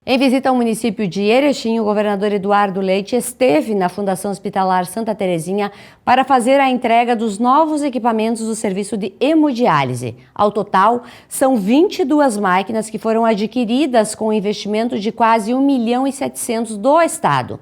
Em visita ao município de Erechim, o governador Eduardo Leite esteve na Fundação Hospitalar Santa Terezinha para fazer a entrega dos novos equipamentos do serviço de hemodiálise. Ao total, são 22 máquinas que foram adquiridas com um investimento de quase 1.700.000 do Estado.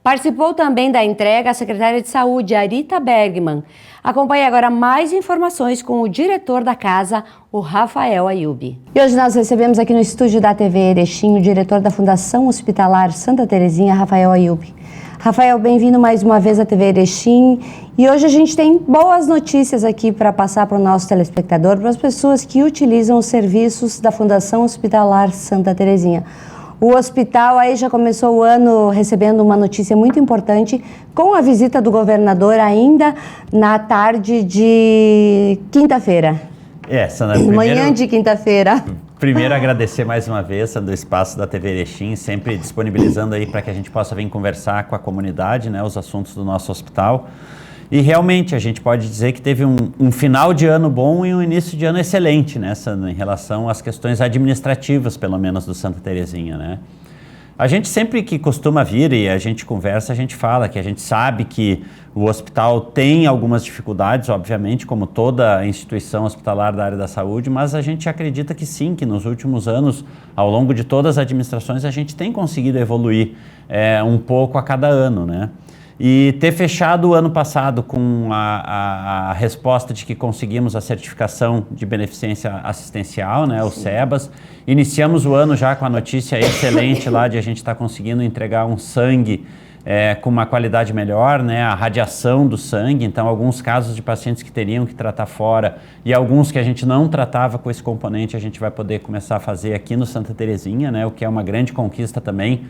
Participou também da entrega a secretária de Saúde, Arita Bergman. Acompanhe agora mais informações com o diretor da casa, o Rafael Ayub. E hoje nós recebemos aqui no estúdio da TV Erechim o diretor da Fundação Hospitalar Santa Terezinha, Rafael Ayub. Rafael, bem-vindo mais uma vez à TV Erechim. E hoje a gente tem boas notícias aqui para passar para o nosso telespectador, para as pessoas que utilizam os serviços da Fundação Hospitalar Santa Terezinha. O hospital aí já começou o ano recebendo uma notícia muito importante com a visita do governador ainda na tarde de quinta-feira. Sandra, manhã de quinta-feira. Primeiro agradecer mais uma vez, Sandra, do espaço da TV Erechim, sempre disponibilizando aí para que a gente possa vir conversar com a comunidade, né, os assuntos do nosso hospital. E realmente a gente pode dizer que teve um final de ano bom e um início de ano excelente, né, Sandra, em relação às questões administrativas, pelo menos, do Santa Terezinha, né? A gente sempre que costuma vir e a gente conversa, a gente fala que a gente sabe que o hospital tem algumas dificuldades, obviamente, como toda instituição hospitalar da área da saúde, mas a gente acredita que sim, que nos últimos anos, ao longo de todas as administrações, a gente tem conseguido evoluir um pouco a cada ano, né? E ter fechado o ano passado com a resposta de que conseguimos a certificação de beneficência assistencial, né, o SEBAS. Iniciamos o ano já com a notícia excelente lá de a gente estar conseguindo entregar um sangue com uma qualidade melhor, né, a radiação do sangue. Então, alguns casos de pacientes que teriam que tratar fora e alguns que a gente não tratava com esse componente, a gente vai poder começar a fazer aqui no Santa Terezinha, né, o que é uma grande conquista também.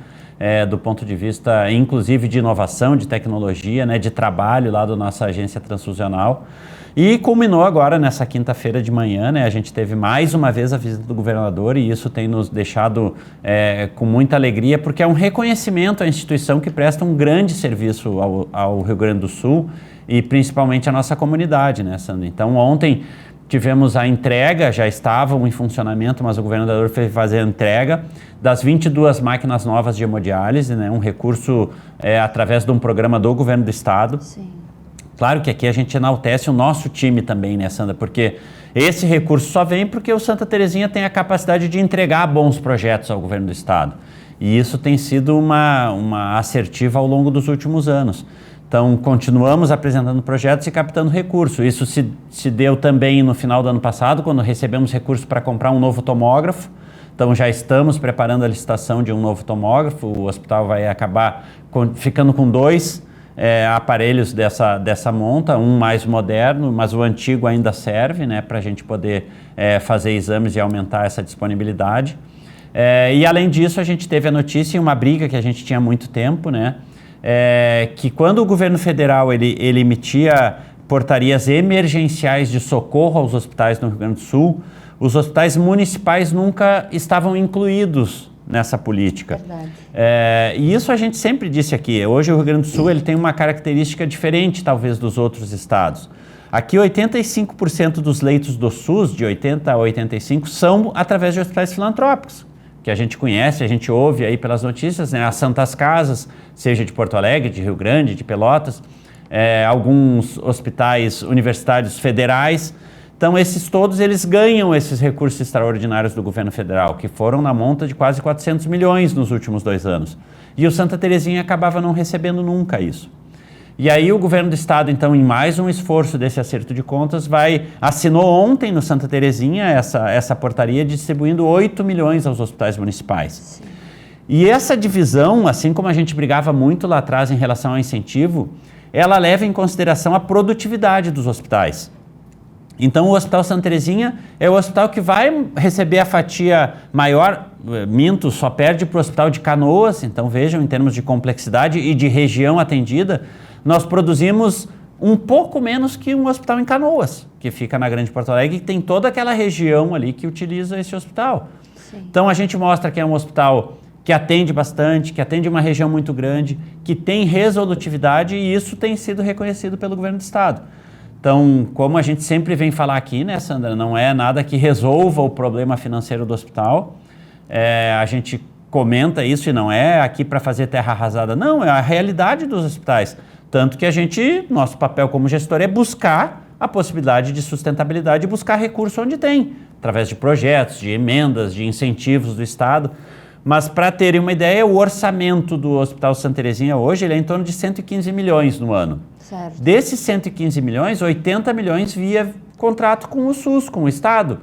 Do ponto de vista, inclusive, de inovação, de tecnologia, né, de trabalho lá da nossa agência transfusional. E culminou agora nessa quinta-feira de manhã, né, a gente teve mais uma vez a visita do governador e isso tem nos deixado com muita alegria, porque é um reconhecimento à instituição que presta um grande serviço ao Rio Grande do Sul e principalmente à nossa comunidade, né, Sandra? Então, ontem tivemos a entrega, já estavam em funcionamento, mas o governador fez fazer a entrega das 22 máquinas novas de hemodiálise, né, um recurso através de um programa do governo do estado. Sim. Claro que aqui a gente enaltece o nosso time também, né, Sandra? Porque esse recurso só vem porque o Santa Terezinha tem a capacidade de entregar bons projetos ao governo do estado. E isso tem sido uma assertiva ao longo dos últimos anos. Então, continuamos apresentando projetos e captando recursos. Isso se deu também no final do ano passado, quando recebemos recursos para comprar um novo tomógrafo. Então, já estamos preparando a licitação de um novo tomógrafo. O hospital vai acabar ficando com 2 aparelhos dessa monta, um mais moderno, mas o antigo ainda serve, né, para a gente poder fazer exames e aumentar essa disponibilidade. E, além disso, a gente teve a notícia e uma briga que a gente tinha há muito tempo, né, que quando o governo federal ele emitia portarias emergenciais de socorro aos hospitais no Rio Grande do Sul, os hospitais municipais nunca estavam incluídos nessa política. Verdade. E isso a gente sempre disse aqui. Hoje o Rio Grande do Sul ele tem uma característica diferente, talvez, dos outros estados. Aqui 85% dos leitos do SUS, de 80 a 85, são através de hospitais filantrópicos, que a gente conhece, a gente ouve aí pelas notícias, né? As Santas Casas, seja de Porto Alegre, de Rio Grande, de Pelotas, alguns hospitais universitários federais. Então, esses todos, eles ganham esses recursos extraordinários do governo federal, que foram na monta de quase 400 milhões nos últimos 2 anos. E o Santa Terezinha acabava não recebendo nunca isso. E aí o governo do estado, então, em mais um esforço desse acerto de contas, assinou ontem no Santa Terezinha essa portaria distribuindo 8 milhões aos hospitais municipais. Sim. E essa divisão, assim como a gente brigava muito lá atrás em relação ao incentivo, ela leva em consideração a produtividade dos hospitais. Então, o Hospital Santa Terezinha é o hospital que vai receber a fatia maior, só perde para o Hospital de Canoas. Então, vejam, em termos de complexidade e de região atendida, nós produzimos um pouco menos que um hospital em Canoas, que fica na Grande Porto Alegre, e tem toda aquela região ali que utiliza esse hospital. Sim. Então, a gente mostra que é um hospital que atende bastante, que atende uma região muito grande, que tem resolutividade, e isso tem sido reconhecido pelo governo do estado. Então, como a gente sempre vem falar aqui, né, Sandra, não é nada que resolva o problema financeiro do hospital. A gente comenta isso e não é aqui para fazer terra arrasada, não, é a realidade dos hospitais. Tanto que nosso papel como gestor é buscar a possibilidade de sustentabilidade e buscar recurso onde tem, através de projetos, de emendas, de incentivos do Estado. Mas para terem uma ideia, o orçamento do Hospital Santa Terezinha hoje ele é em torno de 115 milhões no ano. Certo. Desses 115 milhões, 80 milhões via contrato com o SUS, com o Estado.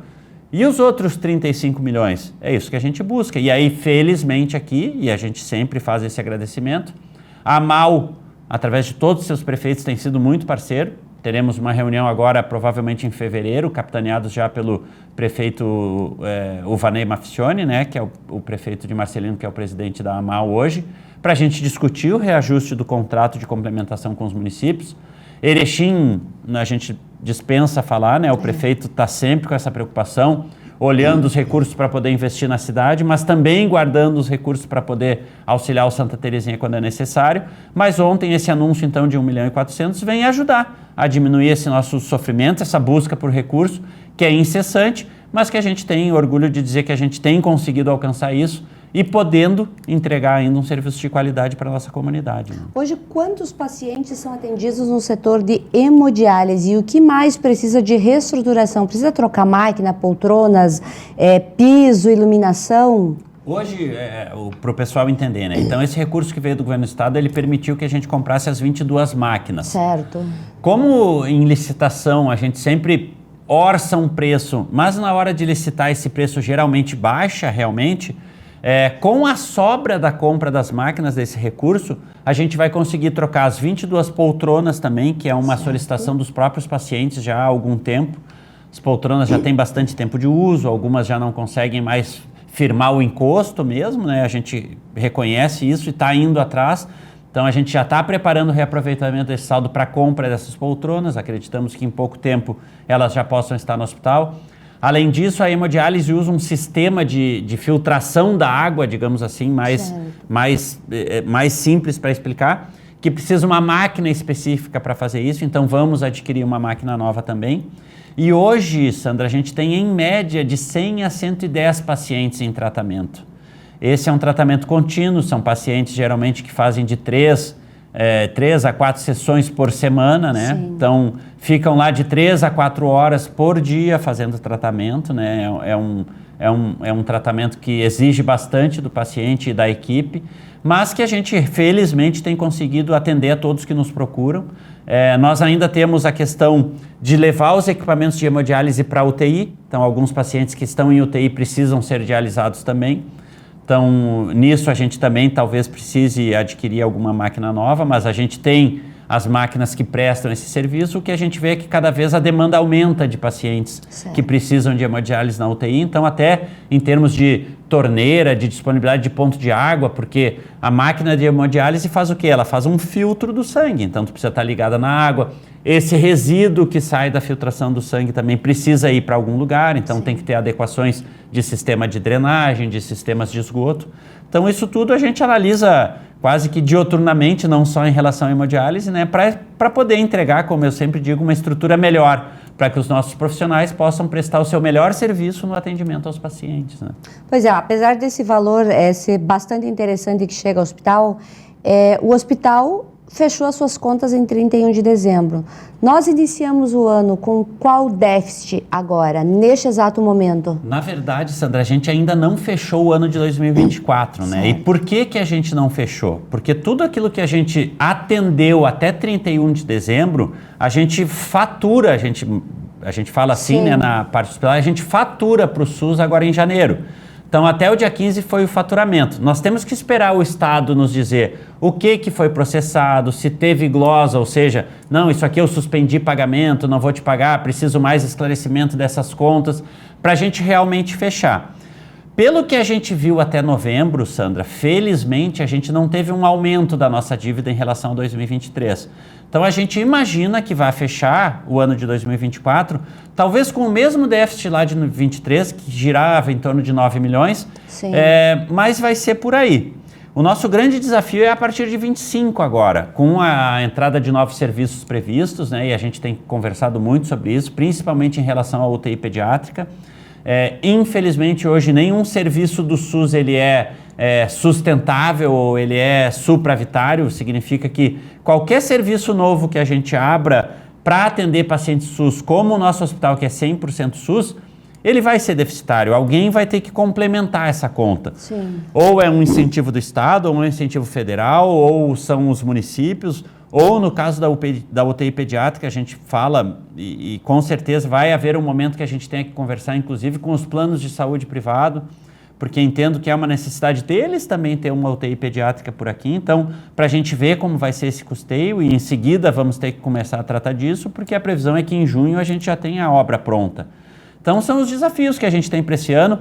E os outros 35 milhões? É isso que a gente busca. E aí, felizmente aqui, e a gente sempre faz esse agradecimento, a AMAL, através de todos os seus prefeitos, tem sido muito parceiro. Teremos uma reunião agora, provavelmente em fevereiro, capitaneados já pelo prefeito Uvanei Maficioni, né, que é o prefeito de Marcelino, que é o presidente da AMAL hoje, para a gente discutir o reajuste do contrato de complementação com os municípios. Erechim, a gente dispensa falar, né, o prefeito está sempre com essa preocupação, olhando os recursos para poder investir na cidade, mas também guardando os recursos para poder auxiliar o Santa Terezinha quando é necessário. Mas ontem esse anúncio então de 1.400.000 vem ajudar a diminuir esse nosso sofrimento, essa busca por recurso, que é incessante, mas que a gente tem orgulho de dizer que a gente tem conseguido alcançar isso e podendo entregar ainda um serviço de qualidade para a nossa comunidade. Né? Hoje, quantos pacientes são atendidos no setor de hemodiálise e o que mais precisa de reestruturação? Precisa trocar máquina, poltronas, piso, iluminação? Hoje, para o pessoal entender, né? Então, esse recurso que veio do governo do estado, ele permitiu que a gente comprasse as 22 máquinas. Certo. Como em licitação a gente sempre orça um preço, mas na hora de licitar esse preço geralmente baixa realmente, com a sobra da compra das máquinas desse recurso, a gente vai conseguir trocar as 22 poltronas também, que é uma solicitação dos próprios pacientes já há algum tempo. As poltronas já têm bastante tempo de uso, algumas já não conseguem mais firmar o encosto mesmo, né? A gente reconhece isso e está indo atrás. Então a gente já está preparando o reaproveitamento desse saldo para a compra dessas poltronas. Acreditamos que em pouco tempo elas já possam estar no hospital. Além disso, a hemodiálise usa um sistema de filtração da água, digamos assim, mais simples para explicar, que precisa uma máquina específica para fazer isso, então vamos adquirir uma máquina nova também. E hoje, Sandra, a gente tem em média de 100 a 110 pacientes em tratamento. Esse é um tratamento contínuo, são pacientes geralmente que fazem de 3 a 4 sessões por semana, né? Sim. Então, ficam lá de 3 a 4 horas por dia fazendo tratamento, né? É um tratamento que exige bastante do paciente e da equipe, mas que a gente, felizmente, tem conseguido atender a todos que nos procuram. Nós ainda temos a questão de levar os equipamentos de hemodiálise para a UTI, então alguns pacientes que estão em UTI precisam ser dialisados também. Então, nisso a gente também talvez precise adquirir alguma máquina nova, mas a gente tem as máquinas que prestam esse serviço. O que a gente vê é que cada vez a demanda aumenta de pacientes que precisam de hemodiálise na UTI. Então, até em termos de torneira, de disponibilidade de ponto de água, porque a máquina de hemodiálise faz o quê? Ela faz um filtro do sangue, então tu precisa estar ligada na água. Esse resíduo que sai da filtração do sangue também precisa ir para algum lugar, então tem que ter adequações de sistema de drenagem, de sistemas de esgoto. Então isso tudo a gente analisa quase que dioturnamente, não só em relação à hemodiálise, né, para poder entregar, como eu sempre digo, uma estrutura melhor, para que os nossos profissionais possam prestar o seu melhor serviço no atendimento aos pacientes. Né? Pois é, apesar desse valor ser bastante interessante que chega ao hospital, o hospital fechou as suas contas em 31 de dezembro. Nós iniciamos o ano com qual déficit agora, neste exato momento? Na verdade, Sandra, a gente ainda não fechou o ano de 2024, né? E por que a gente não fechou? Porque tudo aquilo que a gente atendeu até 31 de dezembro, a gente fatura, a gente fala assim, né, na parte hospitalar, a gente fatura para o SUS agora em janeiro. Então, até o dia 15 foi o faturamento. Nós temos que esperar o Estado nos dizer o que foi processado, se teve glosa, ou seja, não, isso aqui eu suspendi pagamento, não vou te pagar, preciso mais esclarecimento dessas contas, para a gente realmente fechar. Pelo que a gente viu até novembro, Sandra, felizmente a gente não teve um aumento da nossa dívida em relação a 2023. Então a gente imagina que vai fechar o ano de 2024, talvez com o mesmo déficit lá de 2023, que girava em torno de 9 milhões, mas vai ser por aí. O nosso grande desafio é a partir de 25 agora, com a entrada de novos serviços previstos, né, e a gente tem conversado muito sobre isso, principalmente em relação à UTI pediátrica. Infelizmente, hoje, nenhum serviço do SUS ele é sustentável ou ele é supravitário. Significa que qualquer serviço novo que a gente abra para atender pacientes SUS, como o nosso hospital, que é 100% SUS, ele vai ser deficitário. Alguém vai ter que complementar essa conta. Sim. Ou é um incentivo do Estado, ou um incentivo federal, ou são os municípios, ou no caso da UTI pediátrica, a gente fala, e com certeza vai haver um momento que a gente tenha que conversar, inclusive, com os planos de saúde privado, porque entendo que é uma necessidade deles também ter uma UTI pediátrica por aqui. Então, para a gente ver como vai ser esse custeio, e em seguida vamos ter que começar a tratar disso, porque a previsão é que em junho a gente já tenha a obra pronta. Então, são os desafios que a gente tem para esse ano.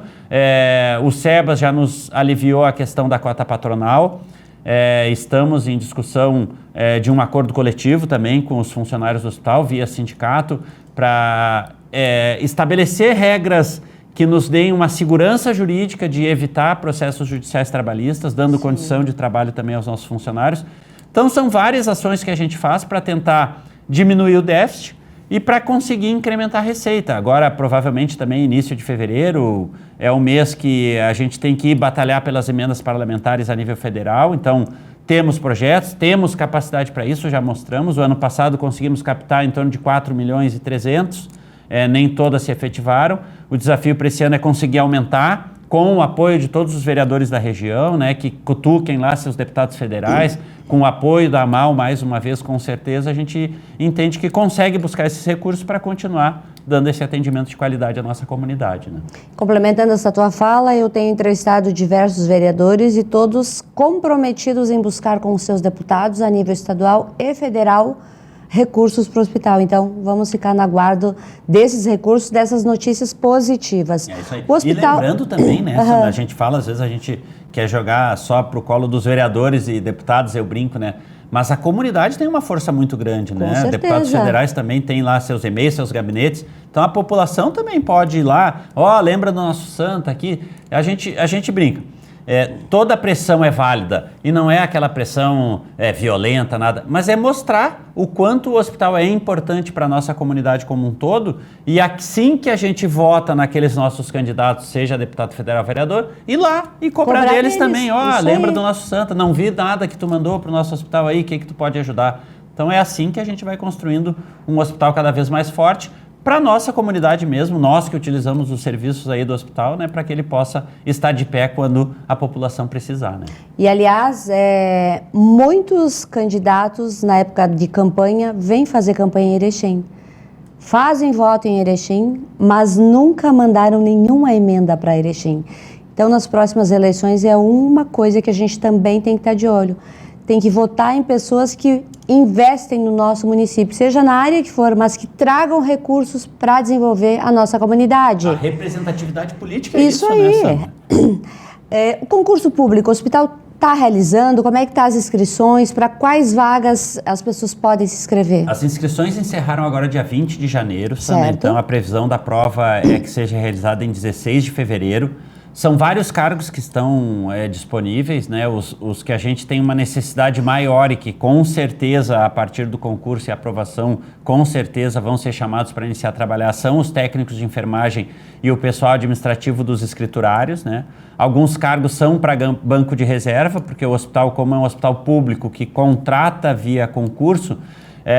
O SEBAS já nos aliviou a questão da cota patronal. Estamos em discussão de um acordo coletivo também com os funcionários do hospital, via sindicato, para estabelecer regras que nos deem uma segurança jurídica de evitar processos judiciais trabalhistas, dando Sim. condição de trabalho também aos nossos funcionários. Então, são várias ações que a gente faz para tentar diminuir o déficit e para conseguir incrementar a receita. Agora, provavelmente, também início de fevereiro é o mês que a gente tem que ir batalhar pelas emendas parlamentares a nível federal. Então, temos projetos, temos capacidade para isso, já mostramos. O ano passado conseguimos captar em torno de 4 milhões e 300, nem todas se efetivaram. O desafio para esse ano é conseguir aumentar, com o apoio de todos os vereadores da região, né, que cutuquem lá seus deputados federais, com o apoio da AMAL, mais uma vez, com certeza, a gente entende que consegue buscar esses recursos para continuar dando esse atendimento de qualidade à nossa comunidade, né? Complementando essa tua fala, eu tenho entrevistado diversos vereadores e todos comprometidos em buscar com os seus deputados a nível estadual e federal recursos para o hospital. Então, vamos ficar no aguardo desses recursos, dessas notícias positivas. É isso aí. O hospital... E lembrando também, né, Sandra, a gente fala, às vezes a gente quer jogar só para o colo dos vereadores e deputados, eu brinco, né? Mas a comunidade tem uma força muito grande, né? certeza. Deputados federais também têm lá seus e-mails, seus gabinetes. Então a população também pode ir lá, lembra do nosso santo aqui. A gente brinca. Toda pressão é válida e não é aquela pressão violenta, nada, mas é mostrar o quanto o hospital é importante para a nossa comunidade como um todo, e assim que a gente vota naqueles nossos candidatos, seja deputado federal, vereador, ir lá e cobrar deles também, lembra do nosso santo, não vi nada que tu mandou para o nosso hospital aí, o que tu pode ajudar? Então é assim que a gente vai construindo um hospital cada vez mais forte, para a nossa comunidade mesmo, nós que utilizamos os serviços aí do hospital, né, para que ele possa estar de pé quando a população precisar, né? E, aliás, muitos candidatos, na época de campanha, vêm fazer campanha em Erechim. Fazem voto em Erechim, mas nunca mandaram nenhuma emenda para Erechim. Então, nas próximas eleições, é uma coisa que a gente também tem que estar de olho. Tem que votar em pessoas que investem no nosso município, seja na área que for, mas que tragam recursos para desenvolver a nossa comunidade. A representatividade política é isso aí. Né, o concurso público, o hospital está realizando? Como é que estão as inscrições? Para quais vagas as pessoas podem se inscrever? As inscrições encerraram agora dia 20 de janeiro, Sandra. Então a previsão da prova é que seja realizada em 16 de fevereiro. São vários cargos que estão disponíveis, né? Os que a gente tem uma necessidade maior e que com certeza, a partir do concurso e aprovação, com certeza vão ser chamados para iniciar a trabalhar, são os técnicos de enfermagem e o pessoal administrativo dos escriturários, né? Alguns cargos são para banco de reserva, porque o hospital, como é um hospital público que contrata via concurso,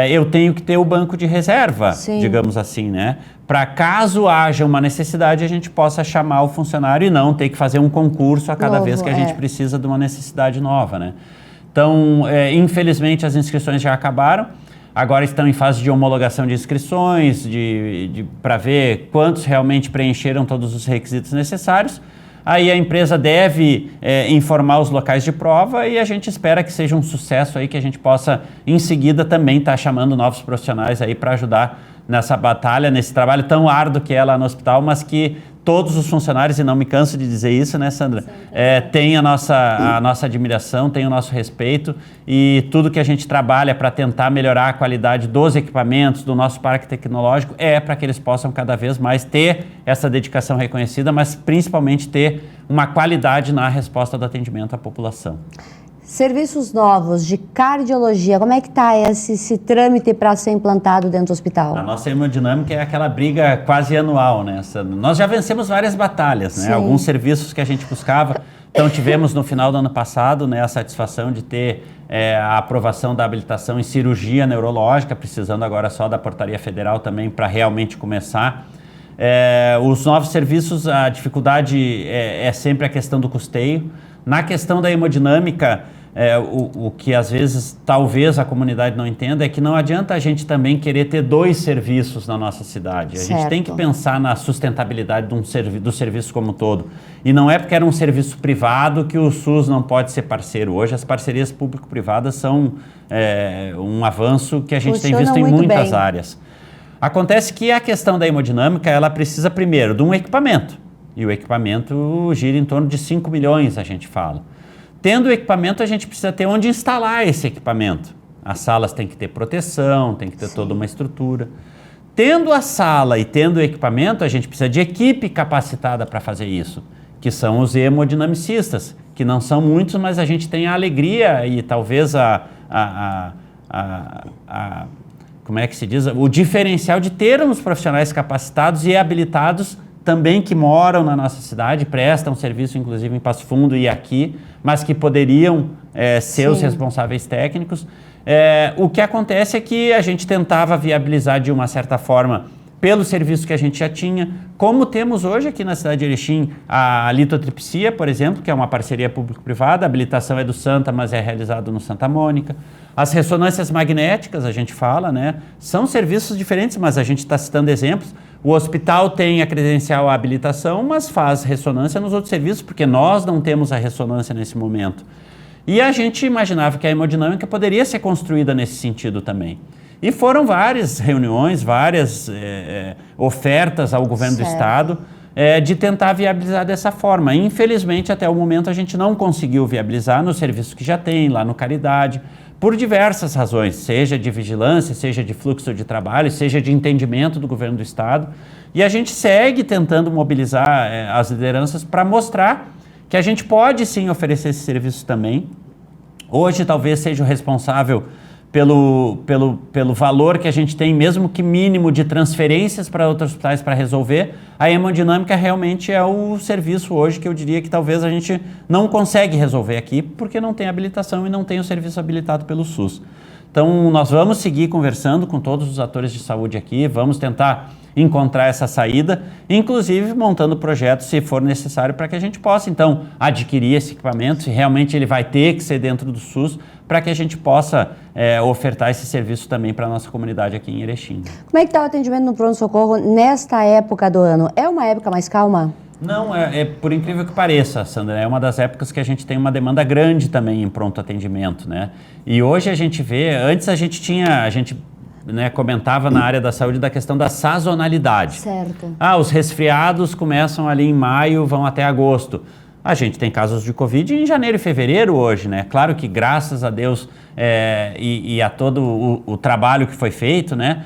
eu tenho que ter o banco de reserva, Sim. digamos assim, né? Para caso haja uma necessidade, a gente possa chamar o funcionário e não ter que fazer um concurso a cada vez que a gente precisa de uma necessidade nova, né? Então, infelizmente, as inscrições já acabaram. Agora estão em fase de homologação de inscrições, para ver quantos realmente preencheram todos os requisitos necessários. Aí a empresa deve informar os locais de prova e a gente espera que seja um sucesso aí, que a gente possa em seguida também estar chamando novos profissionais aí para ajudar nessa batalha, nesse trabalho tão árduo que é lá no hospital, mas que todos os funcionários, e não me canso de dizer isso, né, Sandra, têm a nossa admiração, têm o nosso respeito, e tudo que a gente trabalha para tentar melhorar a qualidade dos equipamentos, do nosso parque tecnológico, para que eles possam cada vez mais ter essa dedicação reconhecida, mas principalmente ter uma qualidade na resposta do atendimento à população. Serviços novos de cardiologia, como é que está esse trâmite para ser implantado dentro do hospital? A nossa hemodinâmica é aquela briga quase anual, né? Nós já vencemos várias batalhas, né? Alguns serviços que a gente buscava. Então tivemos no final do ano passado, né, a satisfação de ter a aprovação da habilitação em cirurgia neurológica, precisando agora só da portaria federal também para realmente começar. Os novos serviços, a dificuldade é sempre a questão do custeio. Na questão da hemodinâmica, o que às vezes talvez a comunidade não entenda é que não adianta a gente também querer ter 2 serviços na nossa cidade. A gente tem que pensar na sustentabilidade do serviço como um todo. E não é porque era um serviço privado que o SUS não pode ser parceiro. Hoje as parcerias público-privadas são um avanço que a gente tem visto em muitas áreas. Acontece que a questão da hemodinâmica, ela precisa primeiro de um equipamento. E o equipamento gira em torno de 5 milhões, a gente fala. Tendo o equipamento, a gente precisa ter onde instalar esse equipamento. As salas têm que ter proteção, tem que ter toda uma estrutura. Tendo a sala e tendo o equipamento, a gente precisa de equipe capacitada para fazer isso, que são os hemodinamicistas, que não são muitos, mas a gente tem a alegria e talvez como é que se diz? O diferencial de termos profissionais capacitados e habilitados também que moram na nossa cidade, prestam serviço inclusive em Passo Fundo e aqui, mas que poderiam ser os responsáveis técnicos. O que acontece é que a gente tentava viabilizar de uma certa forma pelo serviço que a gente já tinha, como temos hoje aqui na cidade de Erechim a litotripsia, por exemplo, que é uma parceria público-privada, a habilitação é do Santa, mas é realizado no Santa Mônica. As ressonâncias magnéticas, a gente fala, né? São serviços diferentes, mas a gente está citando exemplos. O hospital tem a credencial à habilitação, mas faz ressonância nos outros serviços, porque nós não temos a ressonância nesse momento. E a gente imaginava que a hemodinâmica poderia ser construída nesse sentido também. E foram várias reuniões, várias ofertas ao governo do estado de tentar viabilizar dessa forma. Infelizmente, até o momento, a gente não conseguiu viabilizar no serviço que já tem, lá no Caridade, por diversas razões, seja de vigilância, seja de fluxo de trabalho, seja de entendimento do governo do estado. E a gente segue tentando mobilizar as lideranças para mostrar que a gente pode sim oferecer esse serviço também. Hoje talvez seja o responsável pelo valor que a gente tem, mesmo que mínimo, de transferências para outros hospitais para resolver. A hemodinâmica realmente é o serviço hoje que eu diria que talvez a gente não consegue resolver aqui, porque não tem habilitação e não tem o serviço habilitado pelo SUS. Então, nós vamos seguir conversando com todos os atores de saúde aqui, vamos tentar encontrar essa saída, inclusive montando projetos, se for necessário, para que a gente possa, então, adquirir esse equipamento, se realmente ele vai ter que ser dentro do SUS, para que a gente possa ofertar esse serviço também para a nossa comunidade aqui em Erechim. Como é que está o atendimento no pronto-socorro nesta época do ano? É uma época mais calma? Não, por incrível que pareça, Sandra, é uma das épocas que a gente tem uma demanda grande também em pronto atendimento, né? E hoje a gente vê, antes a gente comentava na área da saúde da questão da sazonalidade. Certo. Os resfriados começam ali em maio, vão até agosto. A gente tem casos de Covid em janeiro e fevereiro hoje, né? Claro que graças a Deus e a todo o trabalho que foi feito, né?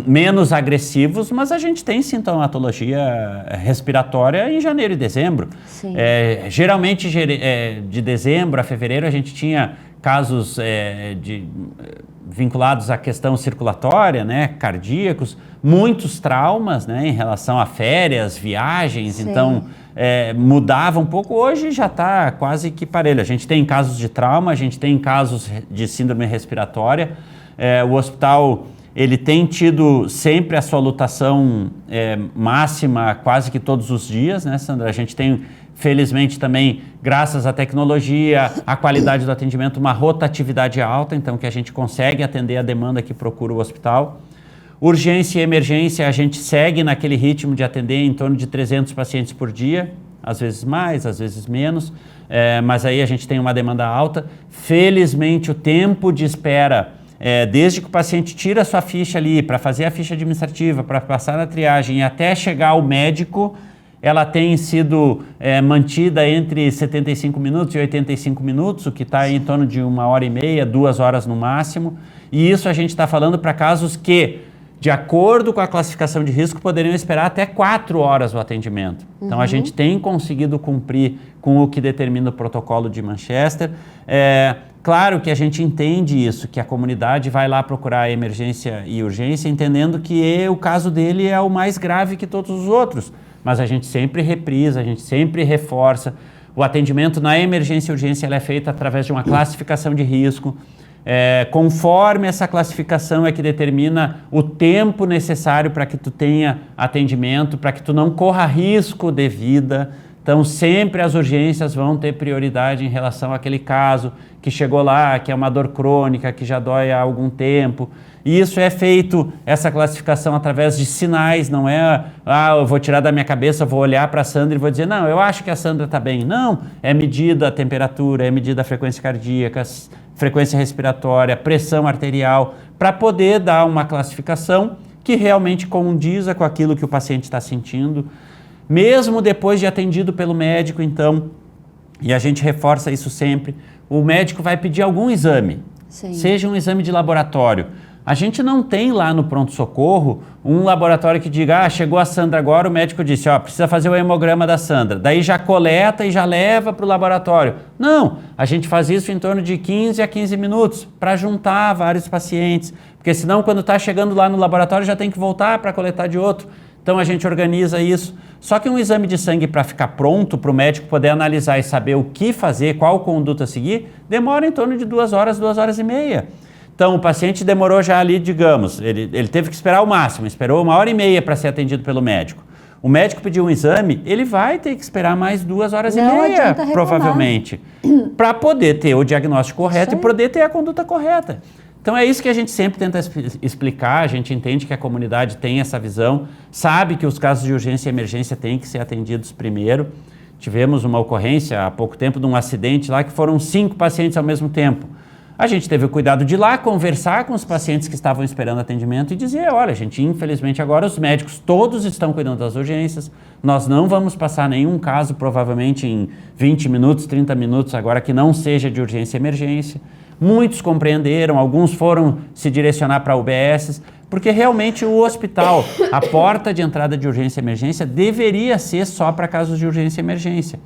Menos agressivos, mas a gente tem sintomatologia respiratória em janeiro e dezembro. Sim. Geralmente de dezembro a fevereiro a gente tinha casos vinculados à questão circulatória, né? Cardíacos, muitos traumas, né? Em relação a férias, viagens. Sim. Então mudava um pouco. Hoje já está quase que parelho. A gente tem casos de trauma, a gente tem casos de síndrome respiratória. O hospital ele tem tido sempre a sua lotação máxima quase que todos os dias, né, Sandra? A gente tem, felizmente também, graças à tecnologia, à qualidade do atendimento, uma rotatividade alta, então que a gente consegue atender a demanda que procura o hospital. Urgência e emergência, a gente segue naquele ritmo de atender em torno de 300 pacientes por dia, às vezes mais, às vezes menos, mas aí a gente tem uma demanda alta. Felizmente, o tempo de espera, desde que o paciente tira a sua ficha ali para fazer a ficha administrativa, para passar na triagem e até chegar ao médico, ela tem sido mantida entre 75 minutos e 85 minutos, o que está em torno de 1h30, 2 horas no máximo. E isso a gente está falando para casos que de acordo com a classificação de risco, poderiam esperar até 4 horas o atendimento. Então, a gente tem conseguido cumprir com o que determina o protocolo de Manchester. Claro que a gente entende isso, que a comunidade vai lá procurar emergência e urgência, entendendo que o caso dele é o mais grave que todos os outros. Mas a gente sempre reprisa, a gente sempre reforça. O atendimento na emergência e urgência ela é feito através de uma classificação de risco. Conforme essa classificação é que determina o tempo necessário para que tu tenha atendimento, para que tu não corra risco de vida. Então, sempre as urgências vão ter prioridade em relação àquele caso que chegou lá, que é uma dor crônica, que já dói há algum tempo. E isso é feito, essa classificação, através de sinais, não é, eu vou tirar da minha cabeça, vou olhar para a Sandra e vou dizer, não, eu acho que a Sandra está bem. Não, é medida a temperatura, é medida a frequência cardíaca, frequência respiratória, pressão arterial, para poder dar uma classificação que realmente condiza com aquilo que o paciente está sentindo, mesmo depois de atendido pelo médico, então, e a gente reforça isso sempre, o médico vai pedir algum exame, seja um exame de laboratório. A gente não tem lá no pronto-socorro um laboratório que diga, chegou a Sandra agora, o médico disse, precisa fazer o hemograma da Sandra. Daí já coleta e já leva para o laboratório. Não, a gente faz isso em torno de 15 a 15 minutos para juntar vários pacientes, porque senão quando está chegando lá no laboratório já tem que voltar para coletar de outro. Então a gente organiza isso. Só que um exame de sangue para ficar pronto, para o médico poder analisar e saber o que fazer, qual conduta a seguir, demora em torno de 2 horas, 2 horas e meia. Então, o paciente demorou já ali, digamos, ele teve que esperar o máximo, esperou 1h30 para ser atendido pelo médico. O médico pediu um exame, ele vai ter que esperar mais 2 horas e meia, provavelmente, para poder ter o diagnóstico correto e poder ter a conduta correta. Então, é isso que a gente sempre tenta explicar, a gente entende que a comunidade tem essa visão, sabe que os casos de urgência e emergência têm que ser atendidos primeiro. Tivemos uma ocorrência há pouco tempo de um acidente lá que foram 5 pacientes ao mesmo tempo. A gente teve o cuidado de ir lá conversar com os pacientes que estavam esperando atendimento e dizer, olha, gente, infelizmente agora os médicos todos estão cuidando das urgências, nós não vamos passar nenhum caso provavelmente em 20 minutos, 30 minutos agora que não seja de urgência e emergência. Muitos compreenderam, alguns foram se direcionar para UBSs, porque realmente o hospital, a porta de entrada de urgência e emergência deveria ser só para casos de urgência e emergência.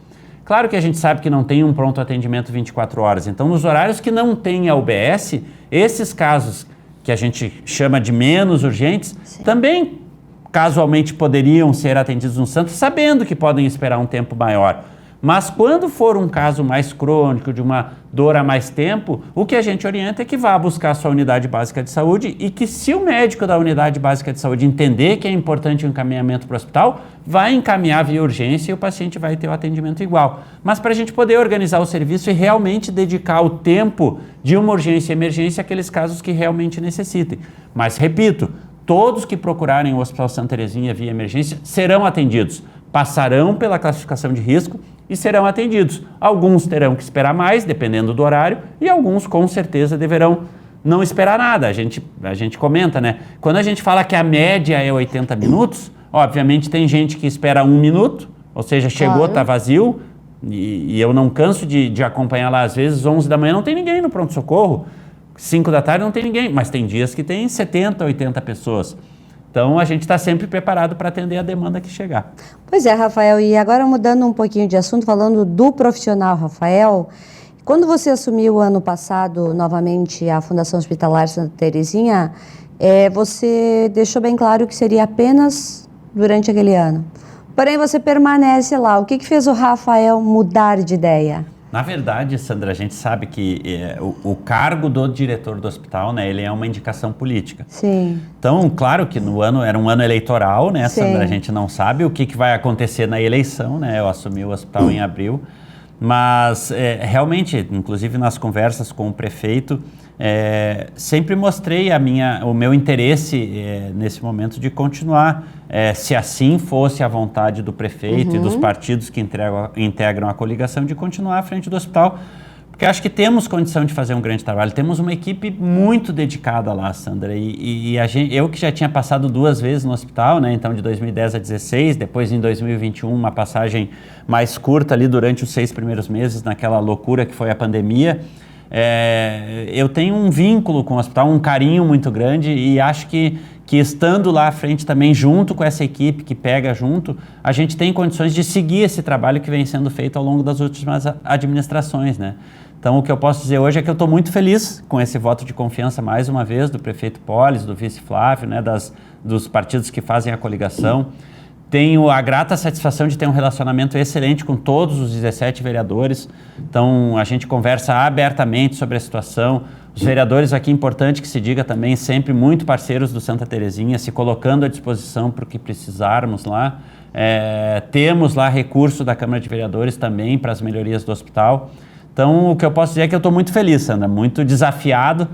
Claro que a gente sabe que não tem um pronto atendimento 24 horas, então nos horários que não tem a UBS, esses casos que a gente chama de menos urgentes, também casualmente poderiam ser atendidos no Santos, sabendo que podem esperar um tempo maior. Mas quando for um caso mais crônico, de uma dor há mais tempo, o que a gente orienta é que vá buscar a sua unidade básica de saúde e que se o médico da unidade básica de saúde entender que é importante o encaminhamento para o hospital, vai encaminhar via urgência e o paciente vai ter o atendimento igual. Mas para a gente poder organizar o serviço e realmente dedicar o tempo de uma urgência e emergência àqueles casos que realmente necessitem. Mas, repito, todos que procurarem o Hospital Santa Terezinha via emergência serão atendidos, passarão pela classificação de risco e serão atendidos. Alguns terão que esperar mais, dependendo do horário, e alguns com certeza deverão não esperar nada. A gente comenta, né? Quando a gente fala que a média é 80 minutos, obviamente tem gente que espera 1 minuto, ou seja, chegou, está vazio, e eu não canso de acompanhar lá, às vezes 11 da manhã não tem ninguém no pronto-socorro, 5 da tarde não tem ninguém, mas tem dias que tem 70, 80 pessoas. Então, a gente está sempre preparado para atender a demanda que chegar. Pois é, Rafael, e agora mudando um pouquinho de assunto, falando do profissional, Rafael, quando você assumiu ano passado novamente a Fundação Hospitalar Santa Terezinha, você deixou bem claro que seria apenas durante aquele ano. Porém, você permanece lá. O que fez o Rafael mudar de ideia? Na verdade, Sandra, a gente sabe que o cargo do diretor do hospital, né, ele é uma indicação política. Sim. Então, claro que era um ano eleitoral, né, Sim. Sandra? A gente não sabe o que vai acontecer na eleição, né? Eu assumi o hospital em abril, mas realmente, inclusive nas conversas com o prefeito, sempre mostrei o meu interesse nesse momento de continuar, se assim fosse a vontade do prefeito e dos partidos que integram a coligação, de continuar à frente do hospital, porque acho que temos condição de fazer um grande trabalho. Temos uma equipe muito dedicada lá, Sandra, e eu que já tinha passado 2 vezes no hospital, né, então de 2010 a 2016, depois em 2021 uma passagem mais curta ali durante os 6 primeiros meses, naquela loucura que foi a pandemia. eu tenho um vínculo com o hospital, um carinho muito grande e acho que estando lá à frente também junto com essa equipe que pega junto, a gente tem condições de seguir esse trabalho que vem sendo feito ao longo das últimas administrações, né? Então, o que eu posso dizer hoje é que eu estou muito feliz com esse voto de confiança, mais uma vez, do prefeito Polis, do vice Flávio, né, dos partidos que fazem a coligação. Tenho a grata satisfação de ter um relacionamento excelente com todos os 17 vereadores. Então, a gente conversa abertamente sobre a situação. Os vereadores aqui, importante que se diga também, sempre muito parceiros do Santa Terezinha, se colocando à disposição para o que precisarmos lá. Temos lá recurso da Câmara de Vereadores também para as melhorias do hospital. Então, o que eu posso dizer é que eu estou muito feliz, Sandra, muito desafiado.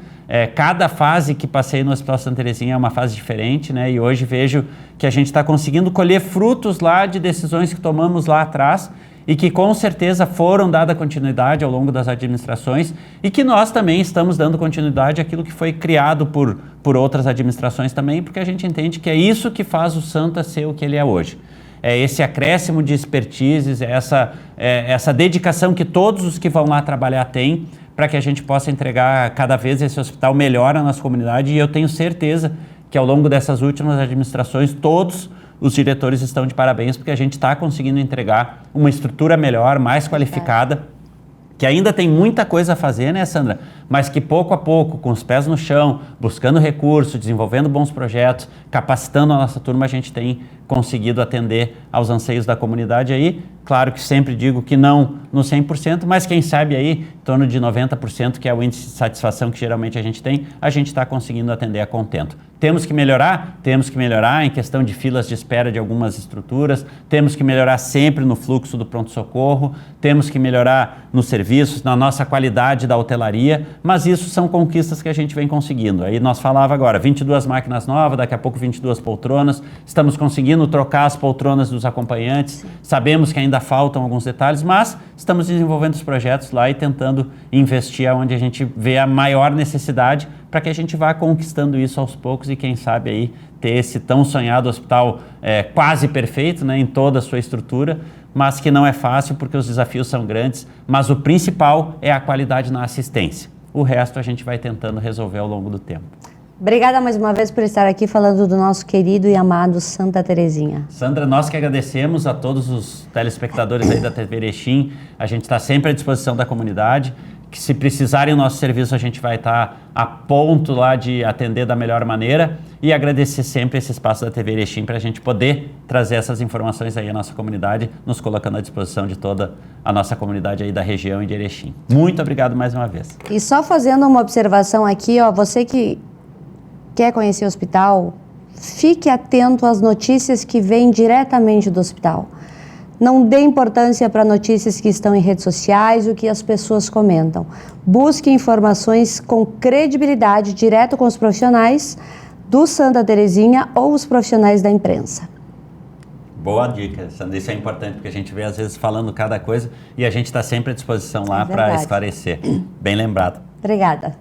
Cada fase que passei no Hospital Santa Terezinha é uma fase diferente, né? E hoje vejo que a gente está conseguindo colher frutos lá de decisões que tomamos lá atrás e que com certeza foram dada continuidade ao longo das administrações e que nós também estamos dando continuidade àquilo que foi criado por outras administrações também, porque a gente entende que é isso que faz o Santa ser o que ele é hoje. É esse acréscimo de expertises, essa dedicação que todos os que vão lá trabalhar têm para que a gente possa entregar cada vez esse hospital melhor à nossa comunidade. E eu tenho certeza que ao longo dessas últimas administrações, todos os diretores estão de parabéns, porque a gente está conseguindo entregar uma estrutura melhor, mais qualificada, que ainda tem muita coisa a fazer, né, Sandra? Mas que pouco a pouco, com os pés no chão, buscando recursos, desenvolvendo bons projetos, capacitando a nossa turma, a gente tem conseguido atender aos anseios da comunidade aí. Claro que sempre digo que não no 100%, mas quem sabe aí, em torno de 90%, que é o índice de satisfação que geralmente a gente está conseguindo atender a contento. Temos que melhorar em questão de filas de espera de algumas estruturas, temos que melhorar sempre no fluxo do pronto-socorro, temos que melhorar nos serviços, na nossa qualidade da hotelaria, mas isso são conquistas que a gente vem conseguindo. Aí nós falava agora, 22 máquinas novas, daqui a pouco 22 poltronas, estamos conseguindo trocar as poltronas dos acompanhantes, sabemos que ainda faltam alguns detalhes, mas estamos desenvolvendo os projetos lá e tentando investir onde a gente vê a maior necessidade para que a gente vá conquistando isso aos poucos e quem sabe aí ter esse tão sonhado hospital quase perfeito, né, em toda a sua estrutura, mas que não é fácil porque os desafios são grandes, mas o principal é a qualidade na assistência. O resto a gente vai tentando resolver ao longo do tempo. Obrigada mais uma vez por estar aqui falando do nosso querido e amado Santa Terezinha. Sandra, nós que agradecemos a todos os telespectadores aí da TV Erechim. A gente está sempre à disposição da comunidade, que se precisarem do nosso serviço a gente vai estar a ponto lá de atender da melhor maneira e agradecer sempre esse espaço da TV Erechim para a gente poder trazer essas informações aí à nossa comunidade, nos colocando à disposição de toda a nossa comunidade aí da região e de Erechim. Muito obrigado mais uma vez. E só fazendo uma observação aqui, ó, você que quer conhecer o hospital, fique atento às notícias que vêm diretamente do hospital. Não dê importância para notícias que estão em redes sociais, o que as pessoas comentam. Busque informações com credibilidade, direto com os profissionais do Santa Terezinha ou os profissionais da imprensa. Boa dica, Sandra. Isso é importante, porque a gente vê às vezes falando cada coisa e a gente está sempre à disposição lá para esclarecer. Bem lembrado. Obrigada.